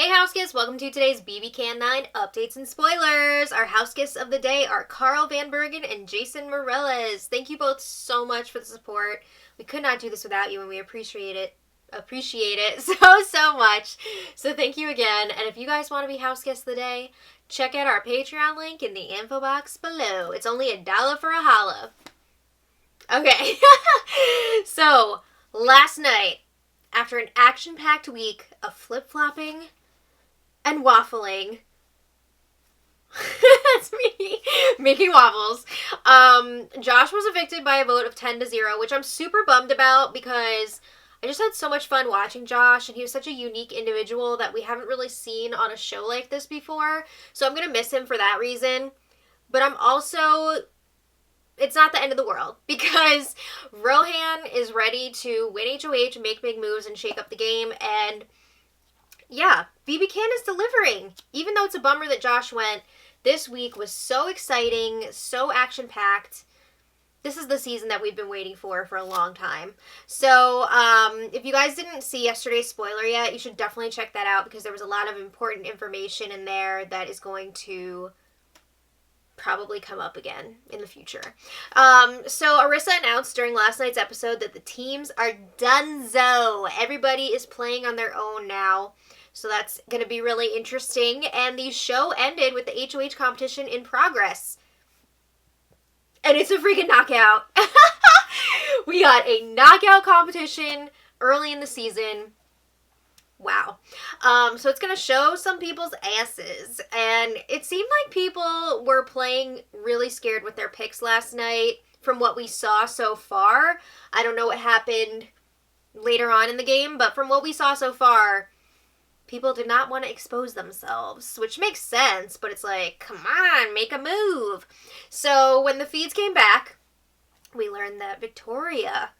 Hey house guests, welcome to today's bbcan 9 updates and spoilers. Our house guests of the day are Carl Van Bergen and Jason Morelez. Thank you both so much for the support. We could not do this without you and we appreciate it so much. So thank you again. And if you guys want to be house guests of the day, check out our Patreon link in the info box below. It's only $1 for a holla. Okay. So last night, after an action-packed week of flip-flopping and waffling, that's me making waffles, Josh was evicted by a vote of 10-0, which I'm super bummed about because I just had so much fun watching Josh, and he was such a unique individual that we haven't really seen on a show like this before, so I'm going to miss him for that reason. But I'm also... it's not the end of the world because Rohan is ready to win HOH, make big moves, and shake up the game. And yeah, bbcan is delivering. Even though it's a bummer that Josh went, this week was so exciting, so action-packed. This is the season that we've been waiting for a long time. So if you guys didn't see yesterday's spoiler yet, you should definitely check that out because there was a lot of important information in there that is going to probably come up again in the future. So Arissa announced during last night's episode that the teams are donezo. Everybody is playing on their own now. So that's going to be really interesting. And the show ended with the HOH competition in progress. And it's a freaking knockout. We got a knockout competition early in the season. Wow. So it's going to show some people's asses. And it seemed like people were playing really scared with their picks last night from what we saw so far. I don't know what happened later on in the game, but from what we saw so far, people did not want to expose themselves, which makes sense, but it's like, come on, make a move. So when the feeds came back, we learned that Victoria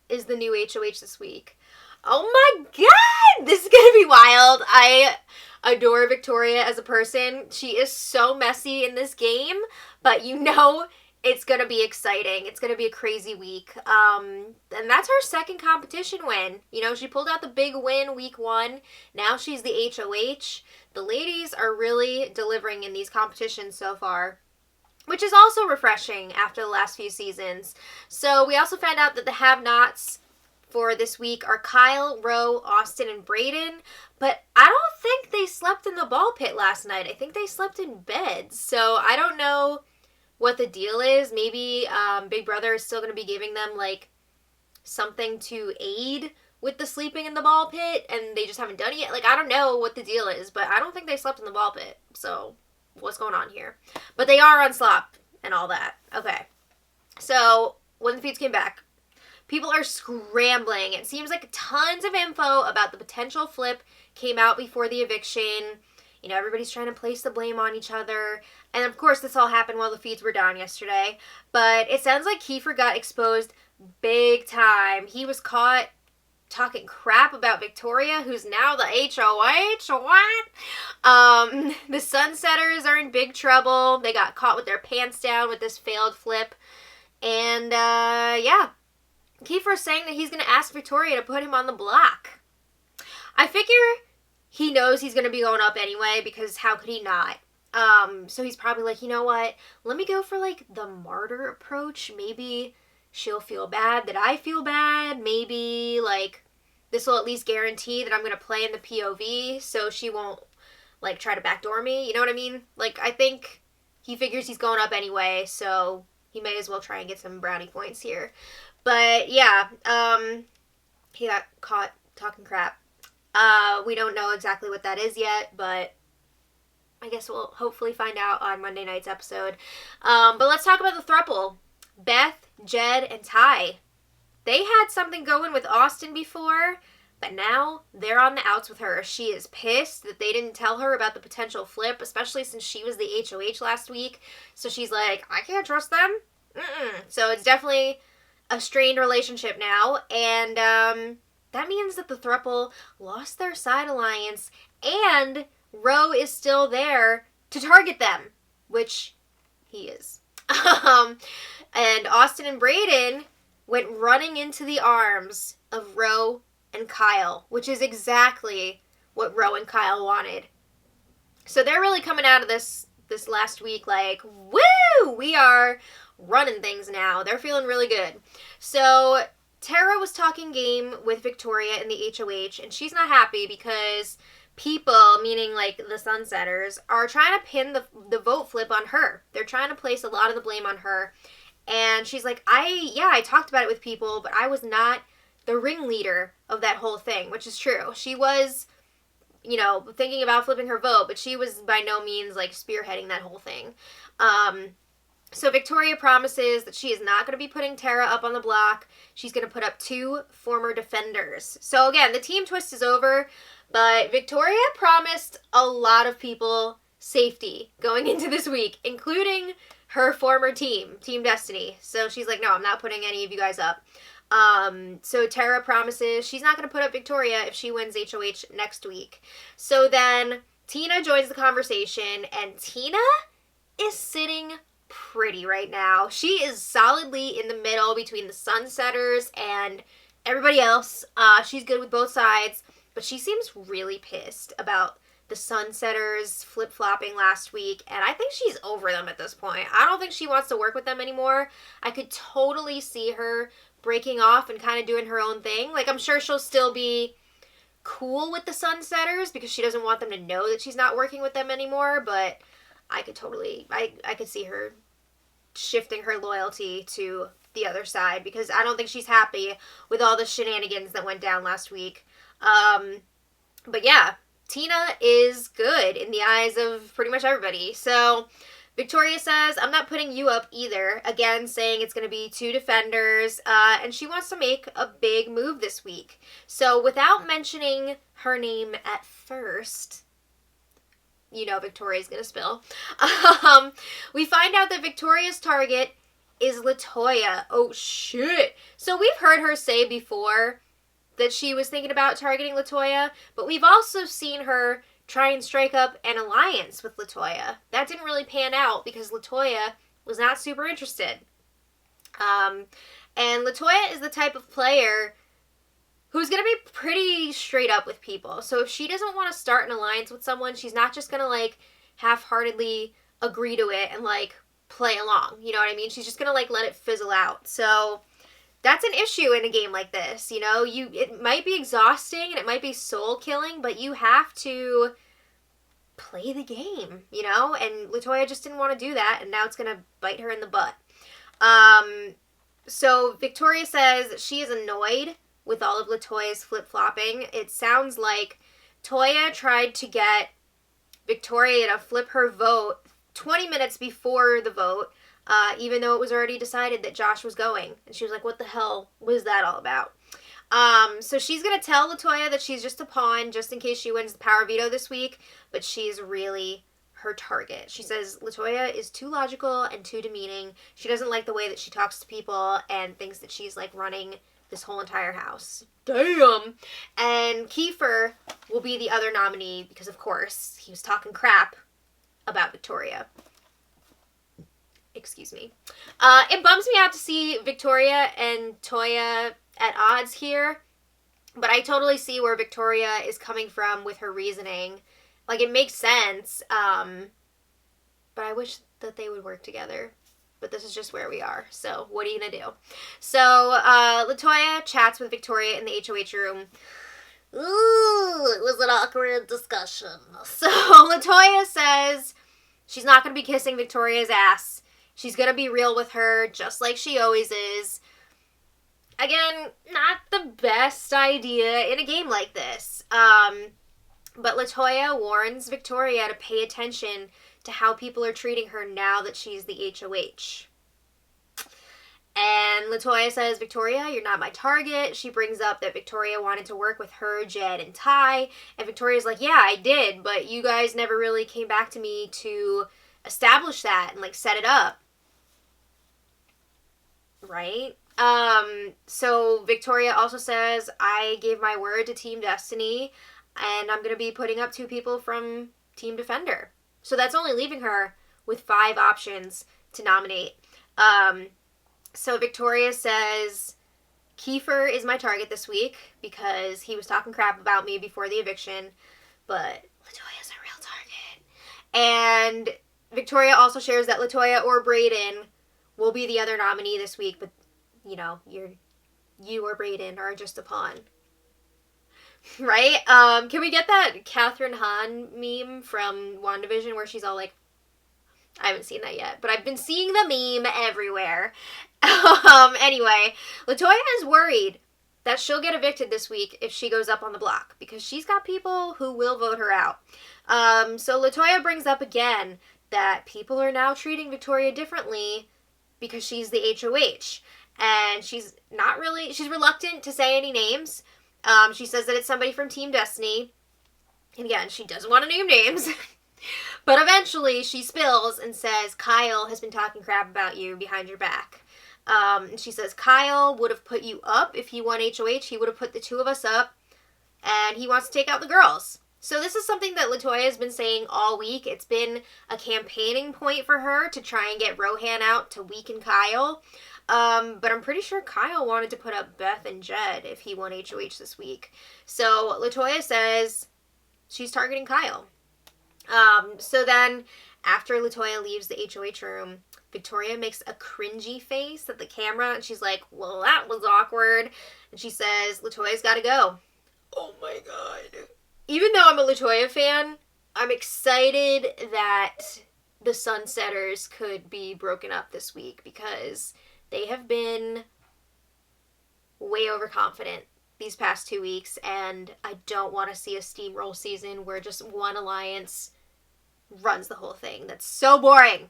is the new HOH this week. Oh my god! This is gonna be wild. I adore Victoria as a person. She is so messy in this game, but you know it's gonna be exciting. It's gonna be a crazy week. And that's her second competition win. You know, she pulled out the big win week 1. Now she's the HOH. The ladies are really delivering in these competitions so far, which is also refreshing after the last few seasons. So we also found out that the have-nots for this week are Kyle, Ro, Austin, and Brayden. But I don't think they slept in the ball pit last night. I think they slept in beds. So I don't know what the deal is. Maybe Big Brother is still going to be giving them, like, something to aid with the sleeping in the ball pit, and they just haven't done it yet. Like, I don't know what the deal is, but I don't think they slept in the ball pit. So what's going on here? But they are on slop and all that. Okay. So when the feeds came back, people are scrambling. It seems like tons of info about the potential flip came out before the eviction. You know, everybody's trying to place the blame on each other. And of course, this all happened while the feeds were down yesterday. But it sounds like Kiefer got exposed big time. He was caught talking crap about Victoria, who's now the HOH. What? The Sunsetters are in big trouble. They got caught with their pants down with this failed flip. And, yeah. Kiefer's saying that he's going to ask Victoria to put him on the block. I figure he knows he's going to be going up anyway, because how could he not? So he's probably like, you know what? Let me go for, like, the martyr approach. Maybe she'll feel bad that I feel bad. Maybe, like, this will at least guarantee that I'm going to play in the POV, so she won't, like, try to backdoor me. You know what I mean? Like, I think he figures he's going up anyway, so he may as well try and get some brownie points here. But, yeah, he got caught talking crap. We don't know exactly what that is yet, but I guess we'll hopefully find out on Monday night's episode. But let's talk about the throuple. Beth, Jed, and Ty. They had something going with Austin before, but now they're on the outs with her. She is pissed that they didn't tell her about the potential flip, especially since she was the HOH last week. So she's like, I can't trust them. So it's definitely a strained relationship now, and that means that the throuple lost their side alliance, and Ro is still there to target them, which he is. And Austin and Brayden went running into the arms of Ro and Kyle, which is exactly what Ro and Kyle wanted. So they're really coming out of this last week like, woo! We are running things now. They're feeling really good. So Tara was talking game with Victoria in the HOH, and she's not happy because people, meaning like the Sunsetters, are trying to pin the vote flip on her. They're trying to place a lot of the blame on her. And she's like, I talked about it with people, but I was not the ringleader of that whole thing, which is true. She was, thinking about flipping her vote, but she was by no means like spearheading that whole thing. So Victoria promises that she is not going to be putting Tara up on the block. She's going to put up 2 former defenders. So again, the team twist is over, but Victoria promised a lot of people safety going into this week, including her former team, Team Destiny. So she's like, no, I'm not putting any of you guys up. So Tara promises she's not going to put up Victoria if she wins HOH next week. So then Tina joins the conversation, and Tina is sitting pretty right now. She is solidly in the middle between the Sunsetters and everybody else. She's good with both sides, but she seems really pissed about the Sunsetters flip-flopping last week, and I think she's over them at this point. I don't think she wants to work with them anymore. I could totally see her breaking off and kind of doing her own thing. Like, I'm sure she'll still be cool with the Sunsetters because she doesn't want them to know that she's not working with them anymore, but I could totally, I could see her shifting her loyalty to the other side because I don't think she's happy with all the shenanigans that went down last week. But yeah, Tina is good in the eyes of pretty much everybody. So Victoria says, I'm not putting you up either. Again, saying it's going to be 2 defenders, and she wants to make a big move this week. So without mentioning her name at first, Victoria's going to spill. We find out that Victoria's target is Latoya. Oh, shit. So we've heard her say before that she was thinking about targeting Latoya, but we've also seen her try and strike up an alliance with Latoya. That didn't really pan out because Latoya was not super interested. And Latoya is the type of player who's going to be pretty straight up with people. So if she doesn't want to start an alliance with someone, she's not just going to, half-heartedly agree to it and, play along. You know what I mean? She's just going to, let it fizzle out. So that's an issue in a game like this, it might be exhausting and it might be soul-killing, but you have to play the game, and Latoya just didn't want to do that, and now it's going to bite her in the butt. So Victoria says she is annoyed with all of Latoya's flip-flopping. It sounds like Toya tried to get Victoria to flip her vote 20 minutes before the vote, even though it was already decided that Josh was going. And she was like, what the hell was that all about? So she's going to tell Latoya that she's just a pawn just in case she wins the power veto this week, but she's really her target. She says Latoya is too logical and too demeaning. She doesn't like the way that she talks to people and thinks that she's running this whole entire house. Damn! And Kiefer will be the other nominee because, of course, he was talking crap about Victoria. Excuse me. It bums me out to see Victoria and Toya at odds here, but I totally see where Victoria is coming from with her reasoning. It makes sense, but I wish that they would work together. But this is just where we are, so what are you gonna do? So, Latoya chats with Victoria in the HOH room. Ooh, it was an awkward discussion. So, Latoya says she's not gonna be kissing Victoria's ass. She's gonna be real with her, just like she always is. Again, not the best idea in a game like this. But Latoya warns Victoria to pay attention to how people are treating her now that she's the HOH. And Latoya says, Victoria, you're not my target. She brings up that Victoria wanted to work with her, Jed, and Ty. And Victoria's like, yeah, I did, but you guys never really came back to me to establish that and, set it up. Right? So Victoria also says, I gave my word to Team Destiny, and I'm going to be putting up 2 people from Team Defender. So that's only leaving her with 5 options to nominate. So Victoria says, Kiefer is my target this week because he was talking crap about me before the eviction. but Latoya's a real target. And Victoria also shares that Latoya or Brayden will be the other nominee this week, but, you know, you or Brayden are just a pawn. Right? Can we get that Catherine Hahn meme from WandaVision where she's all like, I haven't seen that yet, but I've been seeing the meme everywhere. Anyway, Latoya is worried that she'll get evicted this week if she goes up on the block because she's got people who will vote her out. So Latoya brings up again that people are now treating Victoria differently because she's the HOH. And she's reluctant to say any names. She says that it's somebody from Team Destiny. And again, she doesn't want to name names. But eventually she spills and says, Kyle has been talking crap about you behind your back. And she says, Kyle would have put you up if he won HOH. He would have put the two of us up. And he wants to take out the girls. So this is something that Latoya has been saying all week. It's been a campaigning point for her to try and get Rohan out to weaken Kyle. But I'm pretty sure Kyle wanted to put up Beth and Jed if he won HOH this week. So Latoya says she's targeting Kyle. So then after Latoya leaves the HOH room, Victoria makes a cringy face at the camera and she's like, well, that was awkward. And she says, Latoya's gotta go. Oh my god. Even though I'm a Latoya fan, I'm excited that the Sunsetters could be broken up this week because they have been way overconfident these past 2 weeks, and I don't want to see a steamroll season where just one alliance runs the whole thing. That's so boring.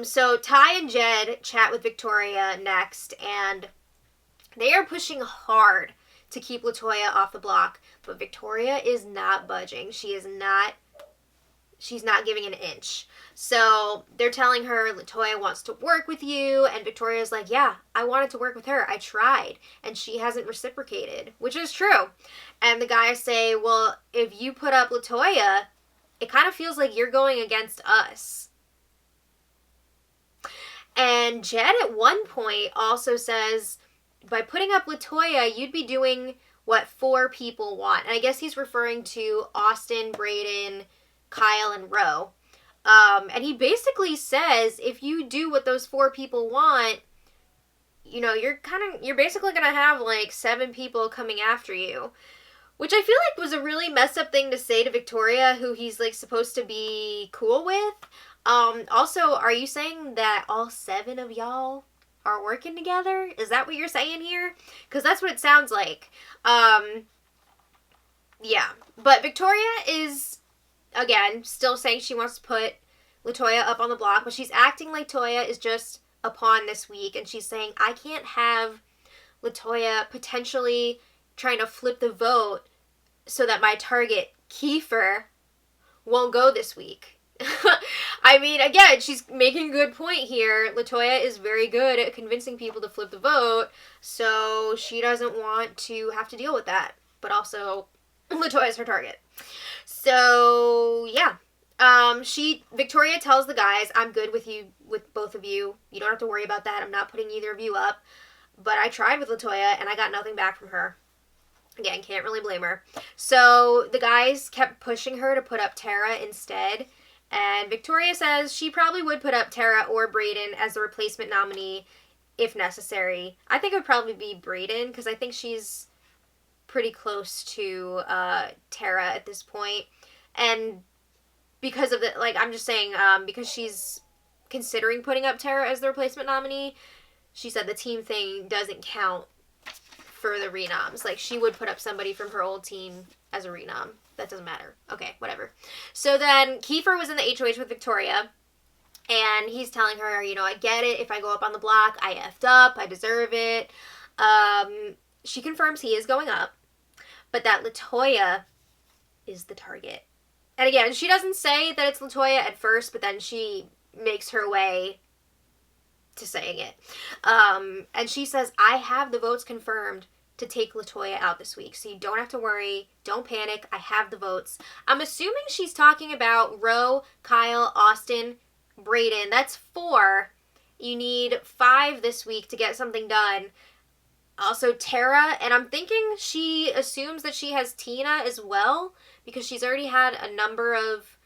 So Ty and Jed chat with Victoria next, and they are pushing hard to keep Latoya off the block, but Victoria is not budging. She's not giving an inch. So they're telling her Latoya wants to work with you, and Victoria's like, yeah, I wanted to work with her. I tried, and she hasn't reciprocated, which is true. And the guys say, well, if you put up Latoya, it kind of feels like you're going against us. And Jed at one point also says, by putting up Latoya, you'd be doing what 4 people want. And I guess he's referring to Austin, Brayden, Kyle, and Ro. And he basically says, if you do what those 4 people want, you know, you're basically going to have like 7 people coming after you. Which I feel like was a really messed up thing to say to Victoria, who he's like supposed to be cool with. Also, are you saying that all 7 of y'all are working together? Is that what you're saying here? Because that's what it sounds like. Yeah. But Victoria is, again, still saying she wants to put Latoya up on the block, but she's acting like Toya is just a pawn this week, and she's saying, I can't have Latoya potentially trying to flip the vote so that my target, Kiefer, won't go this week. I mean, again, she's making a good point here. Latoya is very good at convincing people to flip the vote, so she doesn't want to have to deal with that. But also, Latoya's her target. So, yeah. Victoria tells the guys, I'm good with both of you. You don't have to worry about that. I'm not putting either of you up. But I tried with Latoya, and I got nothing back from her. Again, can't really blame her. So the guys kept pushing her to put up Tara instead. And Victoria says she probably would put up Tara or Brayden as the replacement nominee if necessary. I think it would probably be Brayden because I think she's pretty close to Tara at this point. And because of the, like, I'm just saying, because she's considering putting up Tara as the replacement nominee, she said the team thing doesn't count for the renoms. Like, she would put up somebody from her old team as a renom. That doesn't matter. Okay, whatever. So then Kiefer was in the HOH with Victoria, and he's telling her, you know, I get it. If I go up on the block, I effed up. I deserve it. She confirms he is going up, but that Latoya is the target. And again, she doesn't say that it's Latoya at first, but then she makes her way to saying it. And she says, I have the votes confirmed to take Latoya out this week, so you don't have to worry. Don't panic. I have the votes. I'm assuming she's talking about Ro, Kyle, Austin, Brayden. That's 4. You need 5 this week to get something done. Also Tara, and I'm thinking she assumes that she has Tina as well, because she's already had a number of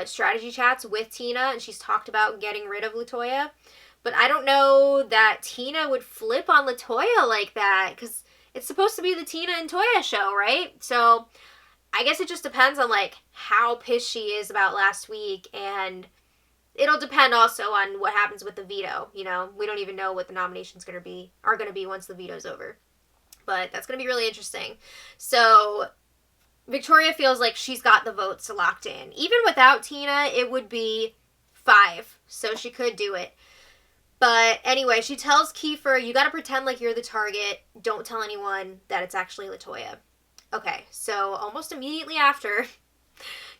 strategy chats with Tina, and she's talked about getting rid of Latoya. But I don't know that Tina would flip on Latoya like that, because it's supposed to be the Tina and Toya show, right? So I guess it just depends on, like, how pissed she is about last week, and it'll depend also on what happens with the veto, you know? We don't even know what the nominations are going to be once the veto's over. But that's going to be really interesting. So Victoria feels like she's got the votes locked in. Even without Tina, it would be 5, so she could do it. But anyway, she tells Kiefer, you gotta pretend like you're the target. Don't tell anyone that it's actually Latoya. Okay, so almost immediately after,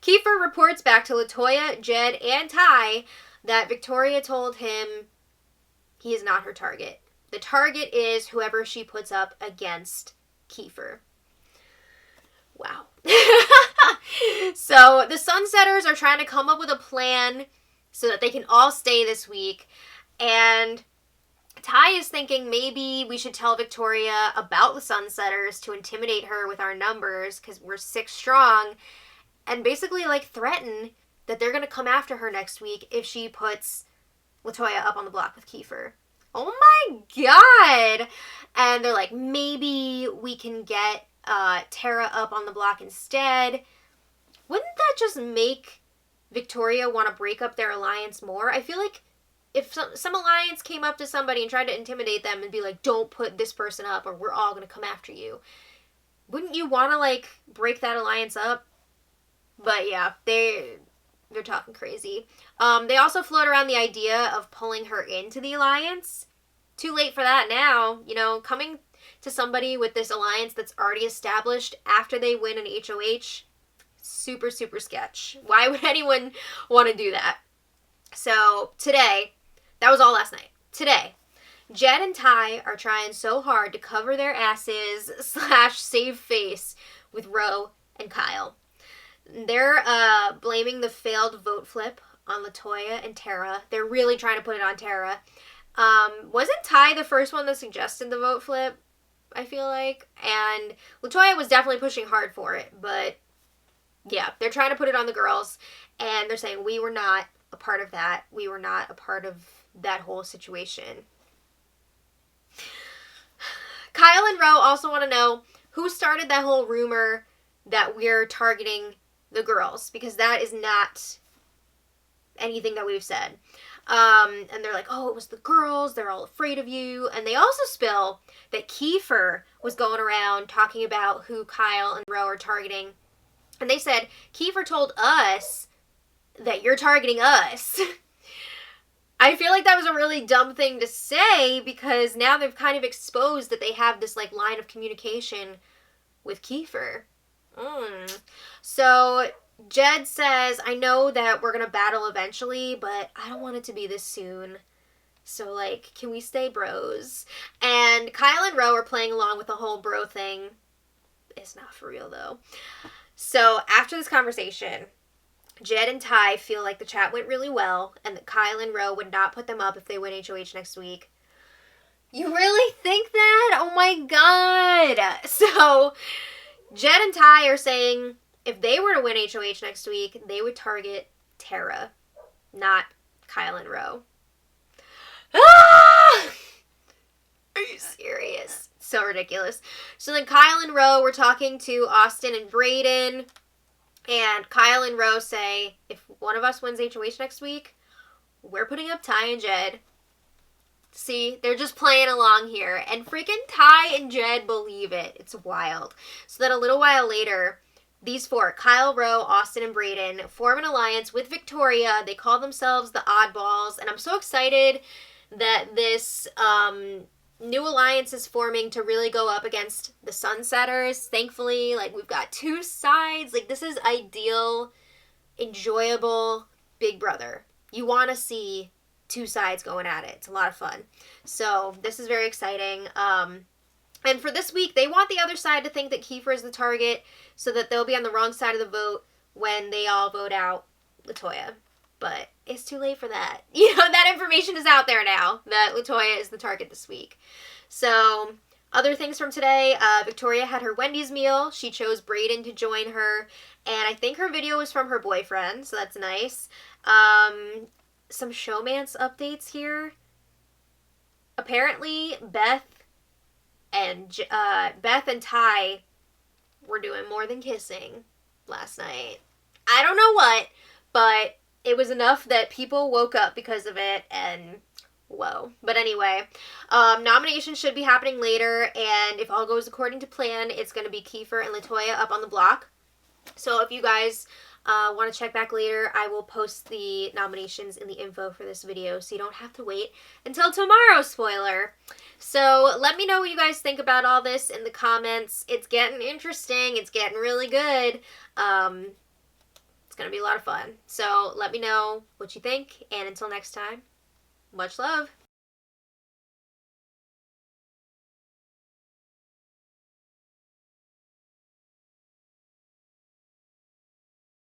Kiefer reports back to Latoya, Jed, and Ty that Victoria told him he is not her target. The target is whoever she puts up against Kiefer. Wow. So the Sunsetters are trying to come up with a plan so that they can all stay this week. And Ty is thinking maybe we should tell Victoria about the Sunsetters to intimidate her with our numbers, because we're 6 strong, and basically, like, threaten that they're going to come after her next week if she puts Latoya up on the block with Kiefer. Oh my god! And they're like, maybe we can get Tara up on the block instead. Wouldn't that just make Victoria want to break up their alliance more? I feel like if some alliance came up to somebody and tried to intimidate them and be like, don't put this person up or we're all going to come after you, wouldn't you want to, like, break that alliance up? But yeah, they're talking crazy. They also float around the idea of pulling her into the alliance. Too late for that now. You know, coming to somebody with this alliance that's already established after they win an HOH, super, super sketch. Why would anyone want to do that? So today, that was all last night. Today, Jed and Ty are trying so hard to cover their asses / save face with Ro and Kyle. They're blaming the failed vote flip on Latoya and Tara. They're really trying to put it on Tara. Wasn't Ty the first one that suggested the vote flip, I feel like? And Latoya was definitely pushing hard for it, but yeah, they're trying to put it on the girls, and they're saying we were not a part of that. We were not a part of that whole situation. Kyle and Ro also want to know who started that whole rumor that we're targeting the girls, because that is not anything that we've said. And they're like, oh, it was the girls. They're all afraid of you. And they also spill that Kiefer was going around talking about who Kyle and Ro are targeting. And they said, Kiefer told us that you're targeting us. I feel like that was a really dumb thing to say, because now they've kind of exposed that they have this, like, line of communication with Kiefer. So Jed says, I know that we're going to battle eventually, but I don't want it to be this soon. So, like, can we stay bros? And Kyle and Ro are playing along with the whole bro thing. It's not for real, though. So after this conversation, Jed and Ty feel like the chat went really well, and that Kyle and Ro would not put them up if they win HOH next week. You really think that? Oh my god! So Jed and Ty are saying if they were to win HOH next week, they would target Tara, not Kyle and Ro. Ah! Are you serious? So ridiculous. So then Kyle and Ro were talking to Austin and Brayden, and Kyle and Ro say, if one of us wins HOH next week, we're putting up Ty and Jed. See, they're just playing along here. And freaking Ty and Jed believe it. It's wild. So then a little while later, these 4, Kyle, Ro, Austin, and Brayden, form an alliance with Victoria. They call themselves the Oddballs. And I'm so excited that this new alliance is forming to really go up against the Sunsetters. Thankfully, like, we've got 2 sides. Like, this is ideal, enjoyable Big Brother. You want to see 2 sides going at it. It's a lot of fun. So this is very exciting. And for this week, they want the other side to think that Kiefer is the target so that they'll be on the wrong side of the vote when they all vote out Latoya. But it's too late for that. You know, that information is out there now, that Latoya is the target this week. So Other things from today, Victoria had her Wendy's meal. She chose Brayden to join her, and I think her video was from her boyfriend, so that's nice. Some showmance updates here. Apparently, Beth and Ty were doing more than kissing last night. I don't know what, but it was enough that people woke up because of it, and whoa. But anyway, nominations should be happening later, and if all goes according to plan, it's going to be Kiefer and Latoya up on the block. So if you guys want to check back later, I will post the nominations in the info for this video, so you don't have to wait until tomorrow, spoiler. So let me know what you guys think about all this in the comments. It's getting interesting. It's getting really good. It's going to be a lot of fun. So let me know what you think, and until next time, much love.